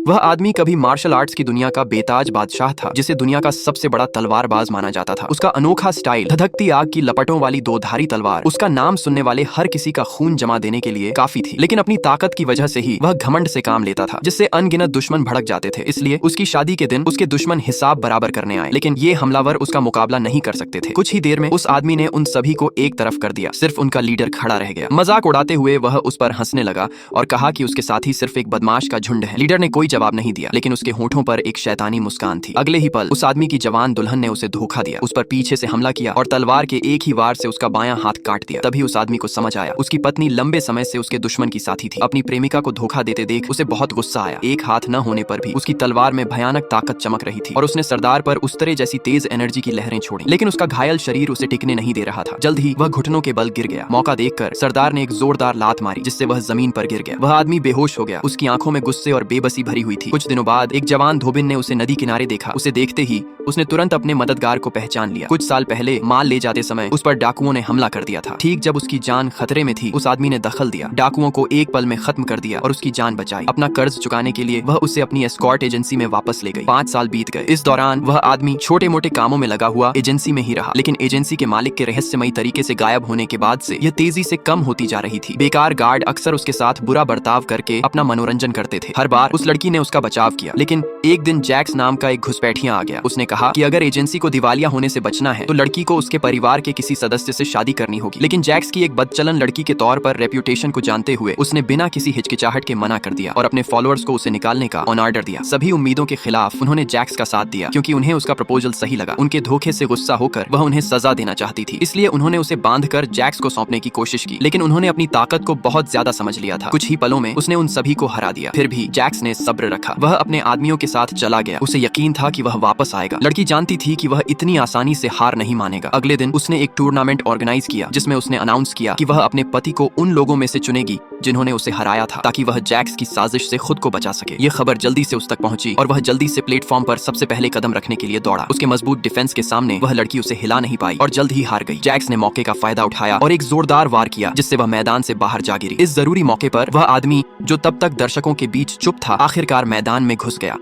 वह आदमी कभी मार्शल आर्ट्स की दुनिया का बेताज बादशाह था, जिसे दुनिया का सबसे बड़ा तलवारबाज माना जाता था। उसका अनोखा स्टाइल, धधकती आग की लपटों वाली दोधारी तलवार, उसका नाम सुनने वाले हर किसी का खून जमा देने के लिए काफी थी। लेकिन अपनी ताकत की वजह से ही वह घमंड से काम लेता था, जिससे अनगिनत दुश्मन भड़क जाते थे। इसलिए उसकी शादी के दिन उसके दुश्मन हिसाब बराबर करने आए, लेकिन ये हमलावर उसका मुकाबला नहीं कर सकते थे। कुछ ही देर में उस आदमी ने उन सभी को एक तरफ कर दिया, सिर्फ उनका लीडर खड़ा रह गया। मजाक उड़ाते हुए वह उस पर हंसने लगा और कहा कि उसके साथी सिर्फ एक बदमाश का झुंड है। लीडर ने कोई जवाब नहीं दिया, लेकिन उसके होठों पर एक शैतानी मुस्कान थी। अगले ही पल उस आदमी की जवान दुल्हन ने उसे धोखा दिया, उस पर पीछे से हमला किया और तलवार के एक ही वार से उसका बायां हाथ काट दिया। तभी उस आदमी को समझ आया, उसकी पत्नी लंबे समय से उसके दुश्मन की साथी थी। अपनी प्रेमिका को धोखा देते देख उसे बहुत गुस्सा आया। एक हाथ न होने पर भी उसकी तलवार में भयानक ताकत चमक रही थी और उसने सरदार पर उस तरह जैसी तेज एनर्जी की लहरें छोड़ी, लेकिन उसका घायल शरीर उसे टिकने नहीं दे रहा था। जल्द ही वह घुटनों के बल गिर गया। मौका देखकर सरदार ने एक जोरदार लात मारी, जिससे वह जमीन पर गिर गया। वह आदमी बेहोश हो गया, उसकी आंखों में गुस्से और बेबसी भरी हुई थी। कुछ दिनों बाद एक जवान धोबिन ने उसे नदी किनारे देखा। उसे देखते ही उसने तुरंत अपने मददगार को पहचान लिया। कुछ साल पहले माल ले जाते समय उस पर डाकुओं ने हमला कर दिया था। ठीक जब उसकी जान खतरे में थी, उस आदमी ने दखल दिया, डाकुओं को एक पल में खत्म कर दिया और उसकी जान बचाई। अपना कर्ज चुकाने के लिए वह उसे अपनी एस्कॉर्ट एजेंसी में वापस ले गई। 5 साल बीत गए। इस दौरान वह आदमी छोटे मोटे कामों में लगा हुआ एजेंसी में ही रहा, लेकिन एजेंसी के मालिक के रहस्यमयी तरीके से गायब होने के बाद से यह तेजी से कम होती जा रही थी। बेकार गार्ड अक्सर उसके साथ बुरा बर्ताव करके अपना मनोरंजन करते थे। हर बार उस लड़की ने उसका बचाव किया, लेकिन एक दिन जैक्स नाम का एक घुसपैठिया आ गया। उसने कहा कि अगर एजेंसी को दिवालिया होने से बचना है तो लड़की को उसके परिवार के किसी सदस्य से शादी करनी होगी। लेकिन जैक्स की एक बदचलन लड़की के तौर पर रेप्यूटेशन को जानते हुए उसने बिना किसी हिचकिचाहट के मना कर दिया और अपने फॉलोअर्स को उसे निकालने का ऑन ऑर्डर दिया। सभी उम्मीदों के खिलाफ उन्होंने जैक्स का साथ दिया, क्योंकि उन्हें उसका प्रपोजल सही लगा। उनके धोखे से गुस्सा होकर वह उन्हें सजा देना चाहती थी, इसलिए उन्होंने उसे बांधकर जैक्स को सौंपने की कोशिश की। लेकिन उन्होंने अपनी ताकत को बहुत ज्यादा समझ लिया था। कुछ ही पलों में उसने उन सभी को हरा दिया। फिर भी जैक्स ने सब्र रखा। वह अपने आदमियों के साथ चला गया। उसे यकीन था कि वह वापस आएगा। लड़की जानती थी कि वह इतनी आसानी से हार नहीं मानेगा। अगले दिन उसने एक टूर्नामेंट ऑर्गेनाइज किया, जिसमें उसने अनाउंस किया कि वह अपने पति को उन लोगों में से चुनेगी जिन्होंने उसे हराया था, ताकि वह जैक्स की साजिश से खुद को बचा सके। ये खबर जल्दी से उस तक पहुंची और वह जल्दी से प्लेटफॉर्म पर सबसे पहले कदम रखने के लिए दौड़ा। उसके मजबूत डिफेंस के सामने वह लड़की उसे हिला नहीं पाई और जल्द ही हार गई। जैक्स ने मौके का फायदा उठाया और एक जोरदार वार किया, जिससे वह मैदान से बाहर जा गिरी। इस जरूरी मौके पर वह आदमी, जो तब तक दर्शकों के बीच चुप था, आखिरकार मैदान में घुस गया।